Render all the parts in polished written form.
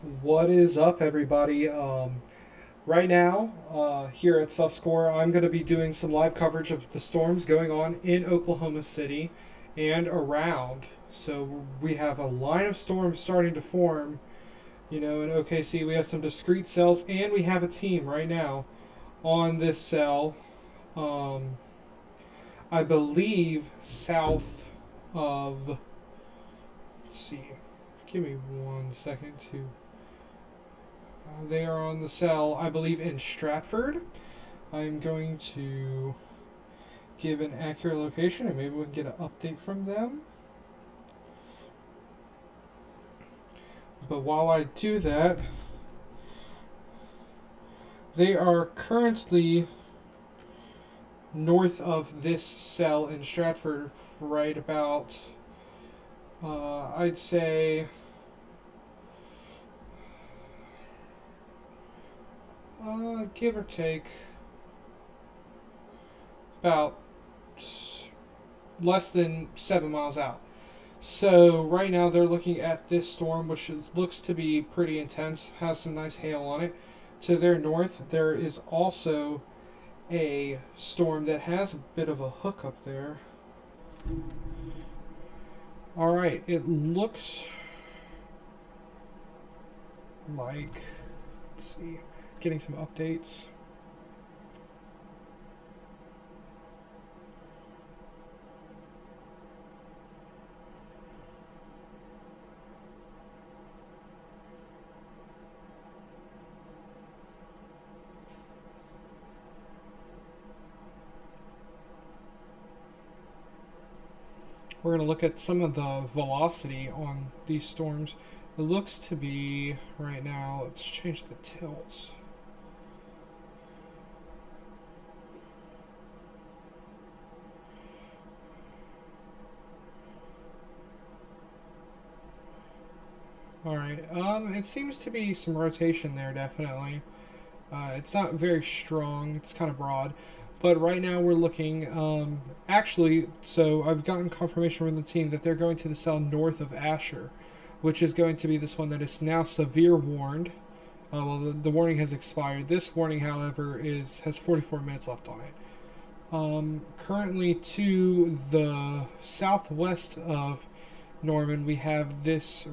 What is up, everybody? Right now, here at Suscore, I'm going to be doing some live coverage of the storms going on in Oklahoma City and around. So we have a line of storms starting to form. In OKC, we have some discrete cells, and we have a team right now on this cell. Um, I believe south of. Let's see. Give me 1 second to. They are on the cell, I believe, in Stratford. I'm going to give an accurate location and maybe we can get an update from them. But while I do that, they are currently north of this cell in Stratford, right about, I'd say, give or take, about less than 7 miles out. So right now they're looking at this storm, which looks to be pretty intense, has some nice hail on it. To their north, there is also a storm that has a bit of a hook up there. All right, it looks like, let's see, getting some updates. We're going to look at some of the velocity on these storms. It looks to be, right now, let's change the tilts. Alright, it seems to be some rotation there, definitely. It's not very strong, it's kind of broad. But right now we're looking, actually, so I've gotten confirmation from the team that they're going to the cell north of Asher, which is going to be this one that is now severe warned. The warning has expired. This warning, however, has 44 minutes left on it. Currently to the southwest of Norman, we have this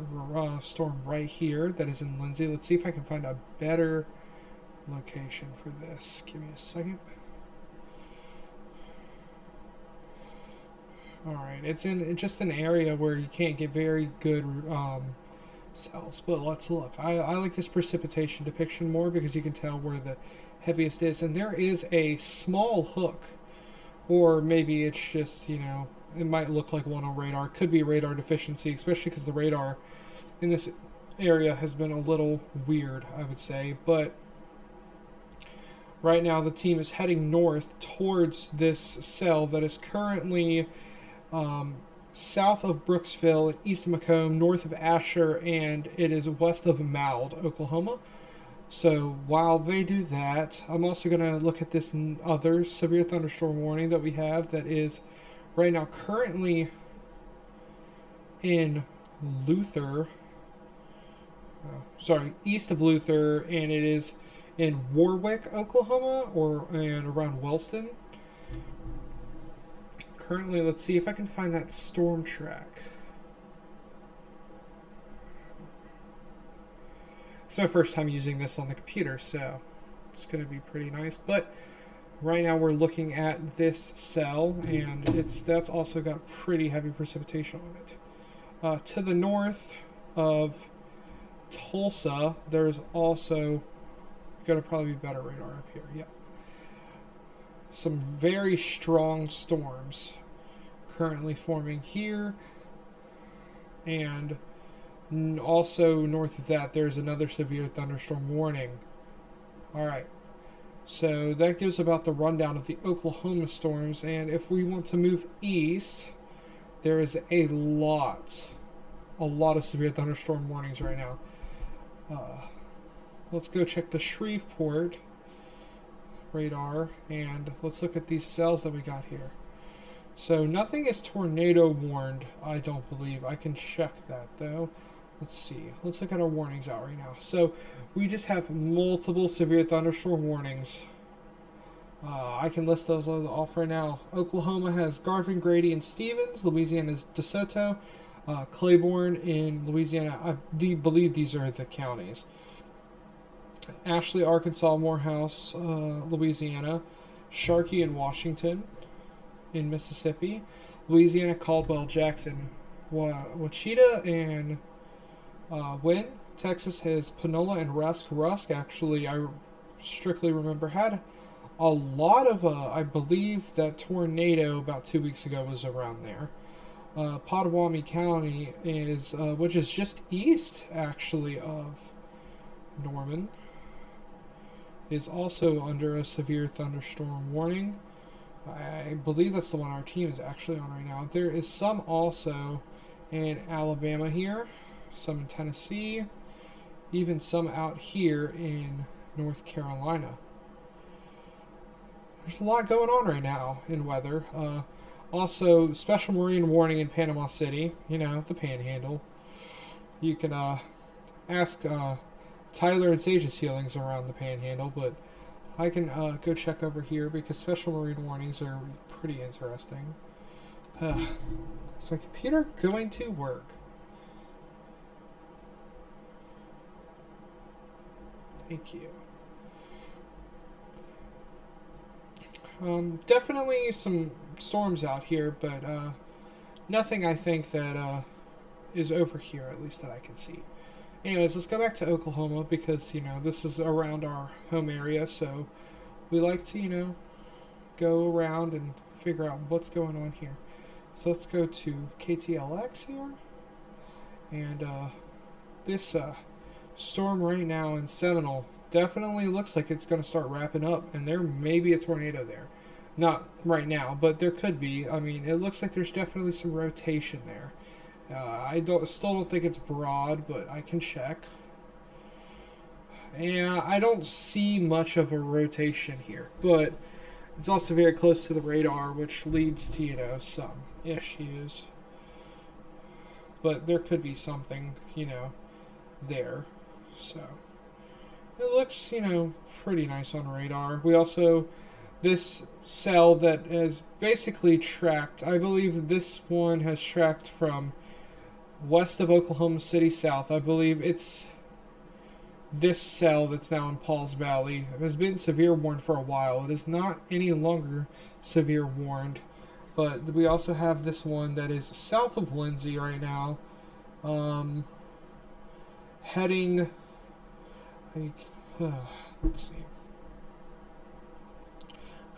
storm right here that is in Lindsay. Let's see if I can find a better location for this. Give me a second. Alright, it's in just an area where you can't get very good cells, but let's look. I like this precipitation depiction more because you can tell where the heaviest is, and there is a small hook, or maybe it's just, it might look like one on radar. Could be radar deficiency, especially because the radar in this area has been a little weird, I would say. But right now the team is heading north towards this cell that is currently south of Brooksville, east of Macomb, north of Asher, and it is west of Mound, Oklahoma. So while they do that, I'm also going to look at this other severe thunderstorm warning that we have that is right now currently in Luther. East of Luther, and it is in Warwick, Oklahoma, and around Wellston. Currently, let's see if I can find that storm track. It's my first time using this on the computer, so it's going to be pretty nice. But right now we're looking at this cell, and that's also got pretty heavy precipitation on it. To the north of Tulsa, there's also going to probably be better radar up here. Yeah. Some very strong storms currently forming here, and also north of that there's another severe thunderstorm warning. Alright, so that gives about the rundown of the Oklahoma storms, and if we want to move east, there is a lot of severe thunderstorm warnings right now. Let's go check the Shreveport radar, and let's look at these cells that we got here. So nothing is tornado warned, I don't believe. I can check that though. Let's see. Let's look at our warnings out right now. So we just have multiple severe thunderstorm warnings. I can list those off right now. Oklahoma has Garvin, Grady, and Stevens. Louisiana is DeSoto. Claiborne in Louisiana. I believe these are the counties. Ashley, Arkansas. Morehouse, Louisiana. Sharkey in Washington in Mississippi. Louisiana, Caldwell, Jackson, Wichita, and Wynn. Texas has Panola and Rusk. Rusk, actually, I strictly remember, had a lot of, I believe that tornado about 2 weeks ago was around there. Pottawatomie County is, which is just east, actually, of Norman, is also under a severe thunderstorm warning. I believe that's the one our team is actually on right now. There is some also in Alabama here, some in Tennessee, even some out here in North Carolina. There's a lot going on right now in weather. Also, special marine warning in Panama City, the Panhandle. You can ask Tyler and Sage's feelings around the Panhandle, but I can go check over here because special marine warnings are pretty interesting. Is my computer going to work? Thank you. Definitely some storms out here, but nothing I think that is over here, at least that I can see. Anyways, let's go back to Oklahoma because, this is around our home area, so we like to, go around and figure out what's going on here. So let's go to KTLX here, and this storm right now in Seminole definitely looks like it's going to start wrapping up, and there may be a tornado there. Not right now, but there could be. I mean, it looks like there's definitely some rotation there. I still don't think it's broad, but I can check. And I don't see much of a rotation here, but it's also very close to the radar, which leads to, some issues. But there could be something, there. So it looks, pretty nice on radar. We also, this cell that has basically tracked, I believe this one has tracked from west of Oklahoma City south. I believe it's this cell that's now in Pauls Valley. It has been severe warned for a while. It is not any longer severe warned. But we also have this one that is south of Lindsay right now. Heading... let's see.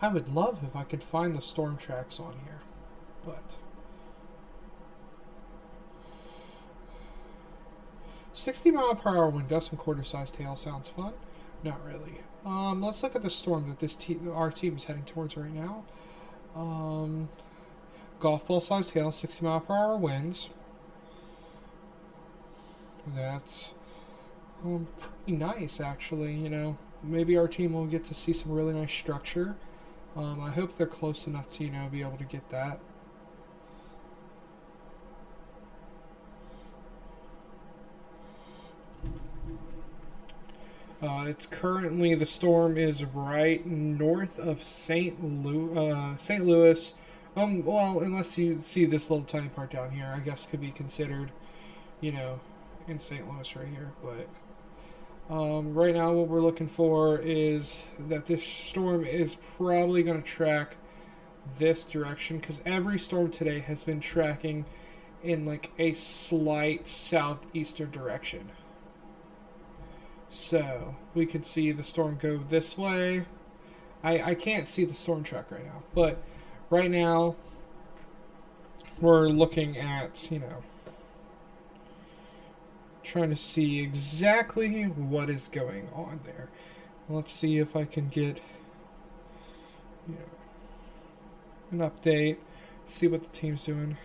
I would love if I could find the storm tracks on here. But... 60-mile-per-hour wind gusts and quarter-sized hail sounds fun. Not really. Let's look at the storm that our team is heading towards right now. Golf ball-sized hail, 60-mile-per-hour winds. That's pretty nice, actually. Maybe our team will get to see some really nice structure. I hope they're close enough to, be able to get that. It's currently, the storm is right north of St. Louis. Well, unless you see this little tiny part down here, I guess could be considered, in St. Louis right here. But right now what we're looking for is that this storm is probably going to track this direction, because every storm today has been tracking in like a slight southeastern direction. So we could see the storm go this way. I can't see the storm track right now, but right now we're looking at, trying to see exactly what is going on there. Let's see if I can get, an update, see what the team's doing.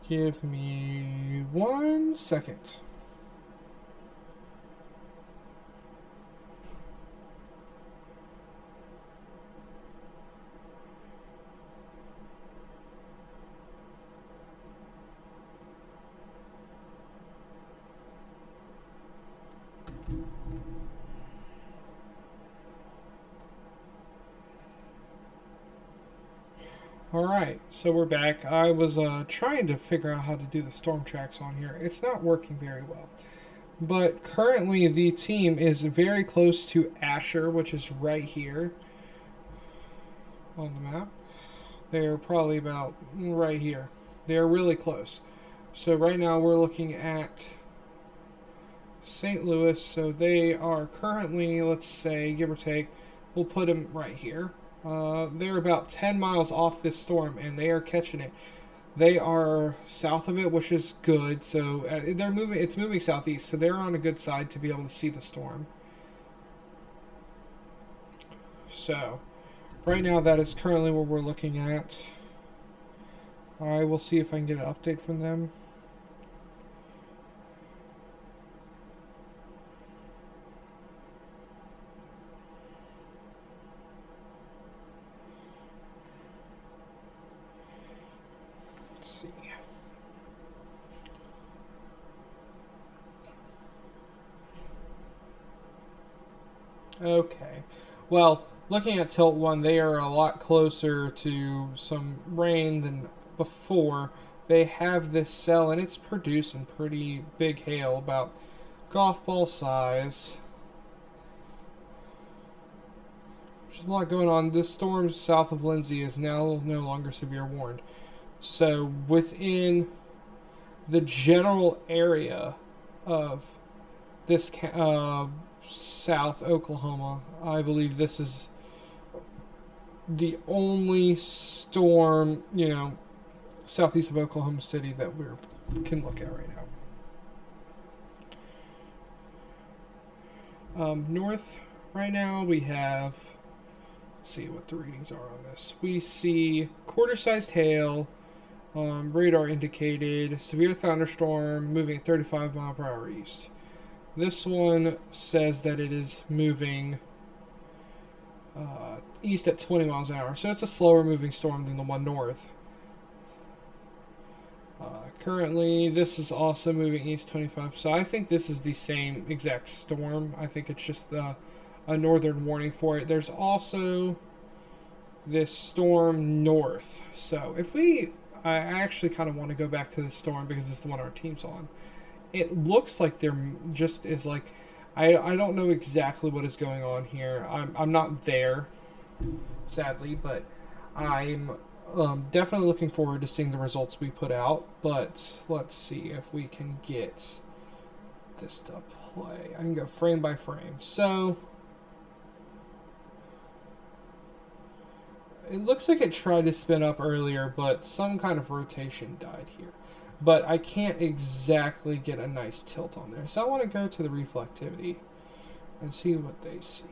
Give me 1 second. Alright, so we're back. I was trying to figure out how to do the storm tracks on here. It's not working very well. But currently the team is very close to Asher, which is right here on the map. They're probably about right here. They're really close. So right now we're looking at St. Louis. So they are currently, let's say, give or take, we'll put them right here. They're about 10 miles off this storm, and they are catching it. They are south of it, which is good. So they're moving. It's moving southeast, so they're on a good side to be able to see the storm. So right now, that is currently what we're looking at. I will see if I can get an update from them. Let's see. Okay. Well, looking at Tilt 1, they are a lot closer to some rain than before. They have this cell, and it's producing pretty big hail, about golf ball size. There's a lot going on. This storm south of Lindsay is now no longer severe warned. So within the general area of this South Oklahoma, I believe this is the only storm, southeast of Oklahoma City that we can look at right now. North, right now we have, let's see what the readings are on this. We see quarter-sized hail, radar indicated, severe thunderstorm, moving at 35 mile per hour east. This one says that it is moving east at 20 miles an hour, so it's a slower moving storm than the one north. Currently, this is also moving east 25, so I think this is the same exact storm. I think it's just a northern warning for it. There's also this storm north. So I actually kind of want to go back to this storm because it's the one our team's on. It looks like there just is like, I don't know exactly what is going on here. I'm not there, sadly, but I'm definitely looking forward to seeing the results we put out. But let's see if we can get this to play. I can go frame by frame. So it looks like it tried to spin up earlier, but some kind of rotation died here. But I can't exactly get a nice tilt on there. So I want to go to the reflectivity and see what they see.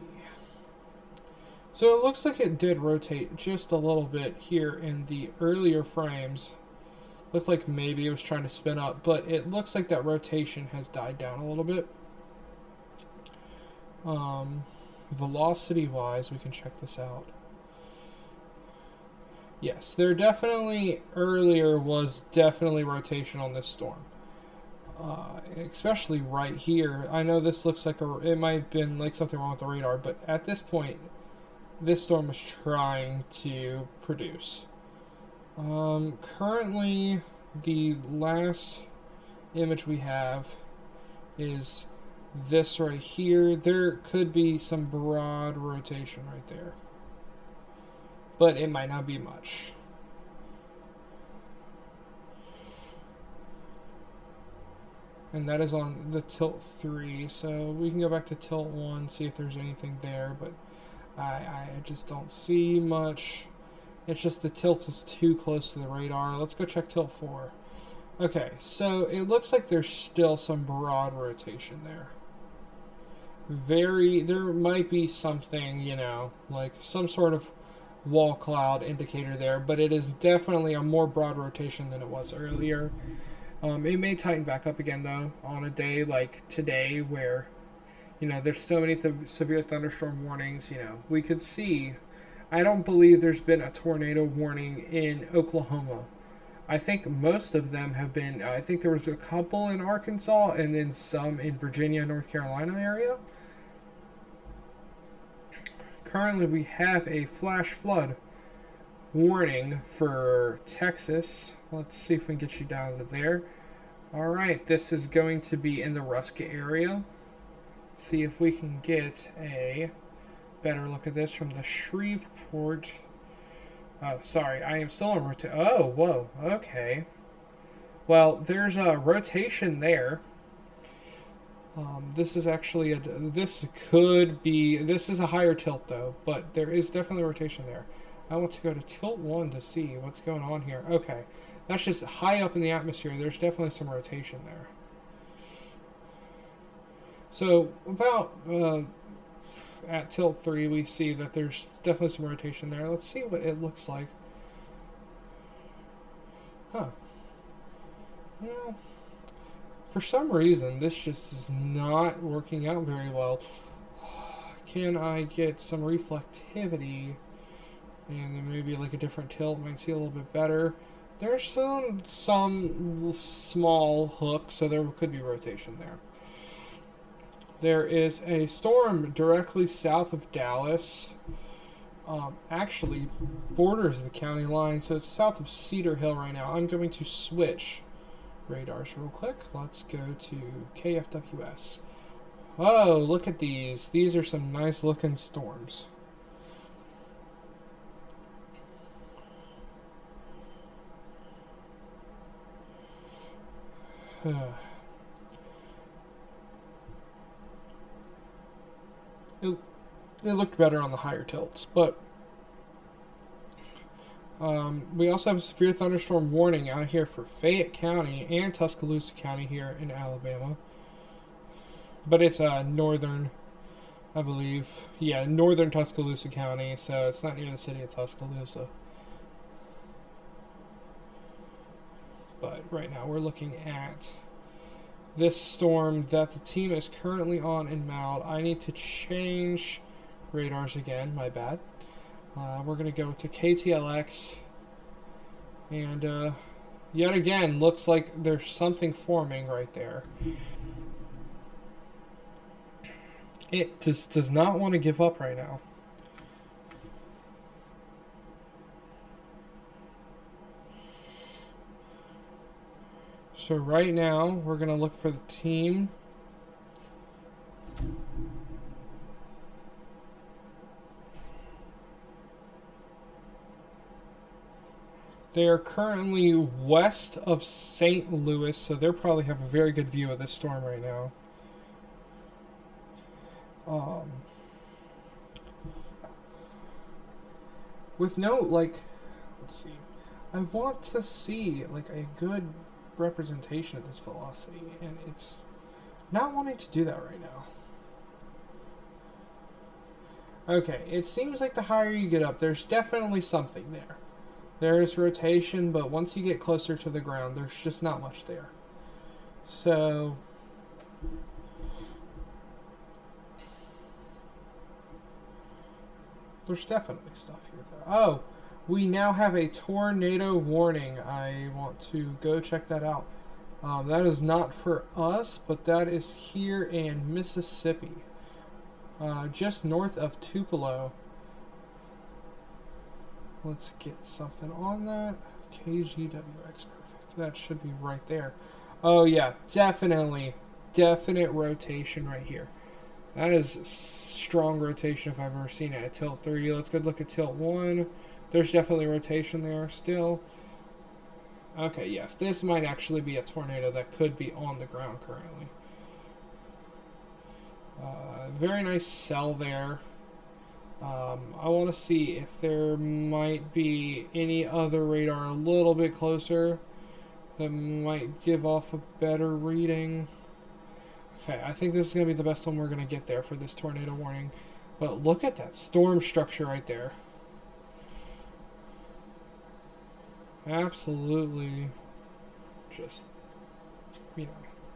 So it looks like it did rotate just a little bit here in the earlier frames. Looked like maybe it was trying to spin up, but it looks like that rotation has died down a little bit. Velocity-wise, we can check this out. Yes, there definitely, earlier was definitely rotation on this storm. Especially right here. I know this looks like it might have been like something wrong with the radar, but at this point, this storm was trying to produce. Currently, the last image we have is this right here. There could be some broad rotation right there, but it might not be much. And that is on the tilt 3, so we can go back to tilt 1, see if there's anything there, but I just don't see much. It's just the tilt is too close to the radar. Let's go check tilt 4. Okay, so it looks like there's still some broad rotation there. There might be something, like some sort of wall cloud indicator there, but it is definitely a more broad rotation than it was earlier. It may tighten back up again though on a day like today where, you know, there's so many severe thunderstorm warnings. You know, we could see. I don't believe there's been a tornado warning in Oklahoma. I think most of them have been. I think there was a couple in Arkansas and then some in Virginia, North Carolina area. Currently, we have a flash flood warning for Texas. Let's see if we can get you down to there. All right, this is going to be in the Rusk area. Let's see if we can get a better look at this from the Shreveport. Oh, sorry, I am still on rotation. Oh, whoa, okay. Well, there's a rotation there. This is actually this is a higher tilt though, but there is definitely a rotation there. I want to go to tilt 1 to see what's going on here. Okay, that's just high up in the atmosphere. There's definitely some rotation there. So about at tilt 3, we see that there's definitely some rotation there. Let's see what it looks like. Huh. Well, for some reason, this just is not working out very well. Can I get some reflectivity? And then maybe like a different tilt might see a little bit better. There's some small hook, so there could be rotation there. There is a storm directly south of Dallas. Actually borders the county line, so it's south of Cedar Hill right now. I'm going to switch radars real quick. Let's go to KFWS. Oh, look at these. These are some nice looking storms. It looked better on the higher tilts, but we also have a severe thunderstorm warning out here for Fayette County and Tuscaloosa County here in Alabama. But it's northern, I believe. Yeah, northern Tuscaloosa County, so it's not near the city of Tuscaloosa. But right now we're looking at this storm that the team is currently on in Maud. I need to change radars again, my bad. We're going to go to KTLX, and yet again, looks like there's something forming right there. It just does not want to give up right now. So right now, we're going to look for the team. They are currently west of St. Louis, so they'll probably have a very good view of this storm right now. With no, like, let's see. I want to see, like, a good representation of this velocity, and it's not wanting to do that right now. Okay, it seems like the higher you get up, there's definitely something there. There is rotation, but once you get closer to the ground, there's just not much there. So there's definitely stuff here, though. Oh, we now have a tornado warning. I want to go check that out. That is not for us, but that is here in Mississippi, just north of Tupelo. Let's get something on that. KGWX, perfect. That should be right there. Oh yeah, definite rotation right here. That is strong rotation if I've ever seen it at tilt 3. Let's go look at tilt 1. There's definitely rotation there still. Okay, yes, this might actually be a tornado that could be on the ground currently. Very nice cell there. I want to see if there might be any other radar a little bit closer that might give off a better reading. Okay, I think this is going to be the best one we're going to get there for this tornado warning. But look at that storm structure right there. absolutely just, you know,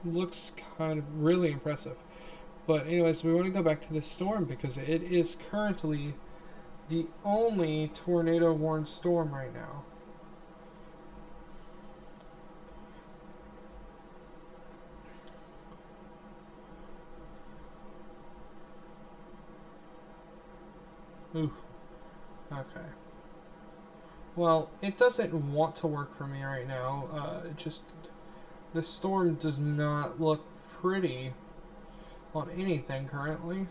looks kind of really impressive. But anyways, we want to go back to this storm because it is currently the only tornado warned storm right now. Ooh, okay. Well, it doesn't want to work for me right now. The storm does not look pretty on anything currently.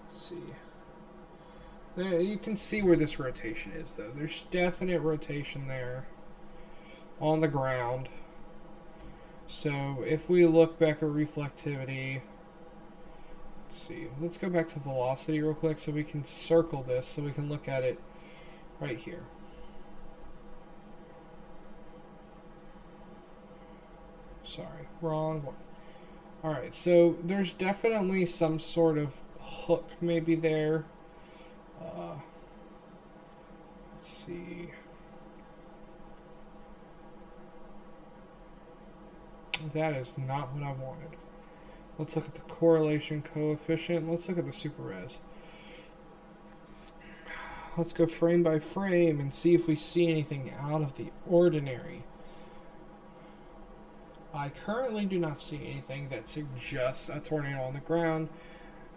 Let's see. There, you can see where this rotation is, though. There's definite rotation there on the ground. So if we look back at reflectivity, let's see. Let's go back to velocity real quick so we can circle this so we can look at it right here. Sorry, wrong one. Alright, so there's definitely some sort of hook maybe there. Let's see. That is not what I wanted. Let's look at the correlation coefficient. Let's look at the super res. Let's go frame by frame and see if we see anything out of the ordinary. I currently do not see anything that suggests a tornado on the ground,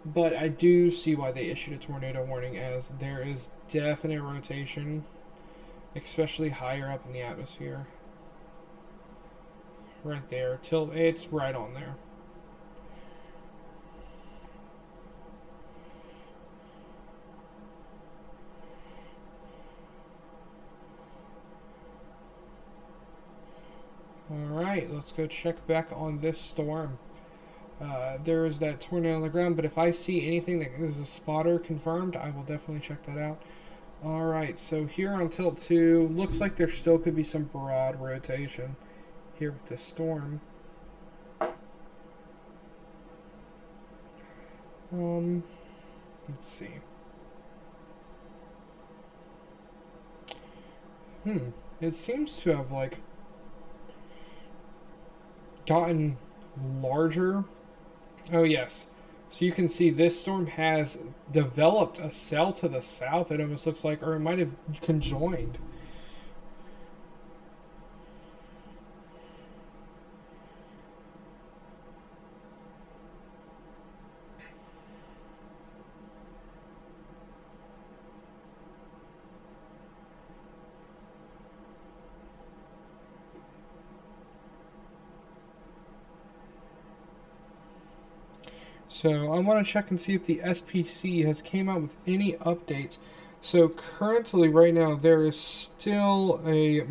but I do see why they issued a tornado warning, as there is definite rotation, especially higher up in the atmosphere. Right there, till it's right on there. Alright, let's go check back on this storm. There is that tornado on the ground, but if I see anything that is a spotter confirmed, I will definitely check that out. Alright, so here on tilt 2, looks like there still could be some broad rotation here with this storm. Let's see. It seems to have, like, gotten larger. Oh yes, so you can see this storm has developed a cell to the south. It almost looks like, or it might have conjoined. So I want to check and see if the SPC has came out with any updates. So currently, right now, there is a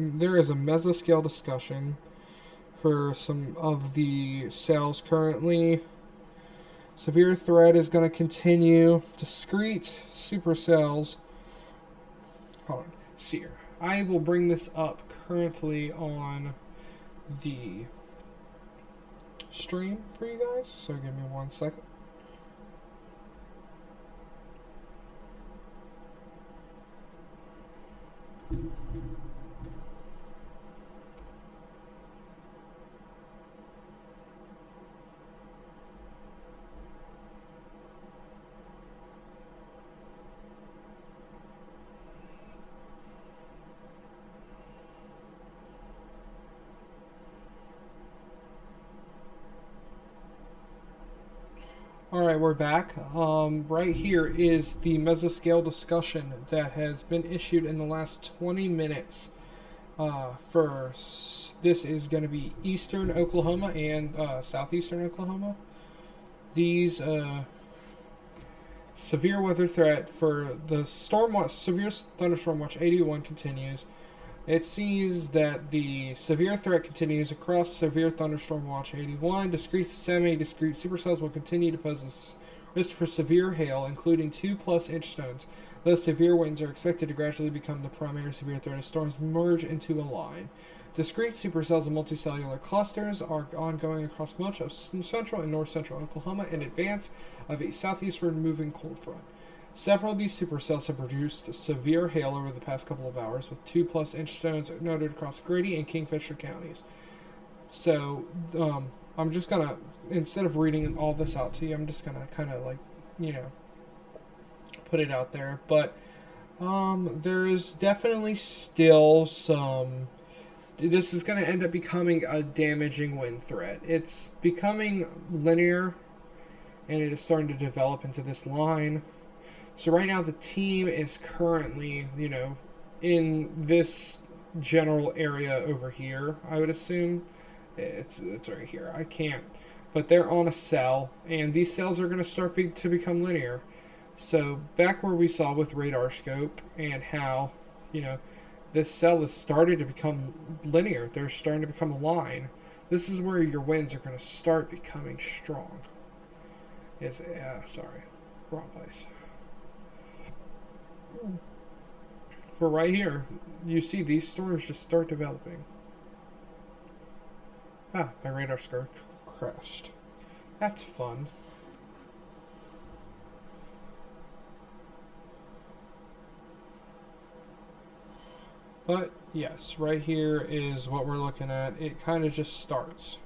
mesoscale discussion for some of the cells currently. Severe threat is going to continue. Discrete supercells. Hold on. See here. I will bring this up currently on the stream for you guys. So give me 1 second. Alright, we're back. Right here is the mesoscale discussion that has been issued in the last 20 minutes. This is going to be eastern Oklahoma and southeastern Oklahoma. These severe weather threat for the severe thunderstorm watch 81 continues. It sees that the severe threat continues across severe thunderstorm watch 81. Discrete, semi-discrete supercells will continue to pose a risk for severe hail, including 2+ inch stones. Those severe winds are expected to gradually become the primary severe threat as storms merge into a line. Discrete supercells and multicellular clusters are ongoing across much of central and north central Oklahoma in advance of a southeastward moving cold front. Several of these supercells have produced severe hail over the past couple of hours, with 2+ inch stones noted across Grady and Kingfisher counties. So, I'm just gonna, instead of reading all this out to you, I'm just gonna kind of like, put it out there. But there's definitely still some. This is going to end up becoming a damaging wind threat. It's becoming linear, and it is starting to develop into this line. So right now the team is currently, in this general area over here, I would assume. It's right here. I can't. But they're on a cell, and these cells are going to start to become linear. So back where we saw with radar scope and how, this cell has started to become linear. They're starting to become a line. This is where your winds are going to start becoming strong. Sorry, wrong place. But right here, you see these storms just start developing. My radar scope crashed. That's fun. But yes, right here is what we're looking at. It kind of just starts.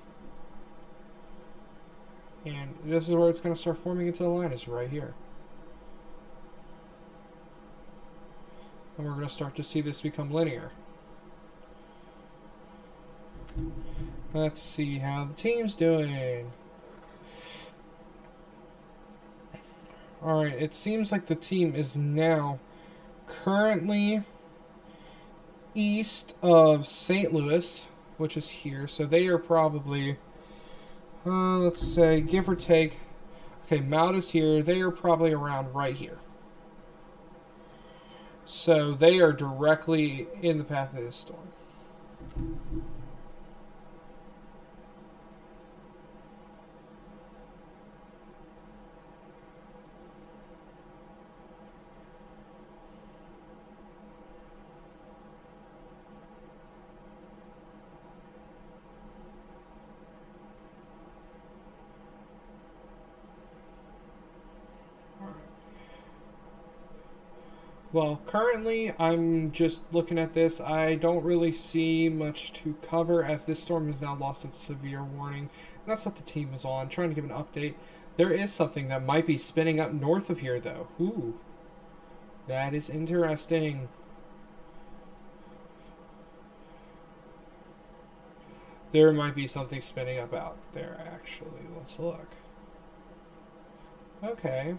And this is where it's going to start forming into the line, is right here. And we're going to start to see this become linear. Let's see how the team's doing. Alright, it seems like the team is now currently east of St. Louis, which is here. So they are probably, let's say, give or take. Okay, Mount is here. They are probably around right here. So they are directly in the path of this storm. Well, currently, I'm just looking at this. I don't really see much to cover, as this storm has now lost its severe warning. And that's what the team was on, trying to give an update. There is something that might be spinning up north of here, though. Ooh. That is interesting. There might be something spinning up out there, actually. Let's look. Okay.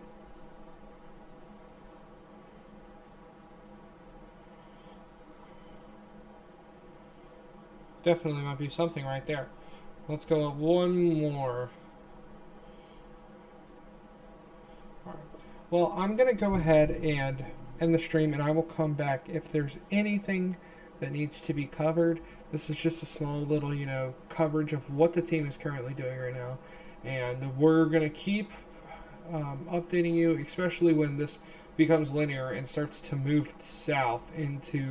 Definitely might be something right there. Let's go up one more. Alright. Well, I'm going to go ahead and end the stream, and I will come back if there's anything that needs to be covered. This is just a small little, coverage of what the team is currently doing right now. And we're going to keep updating you, especially when this becomes linear and starts to move south into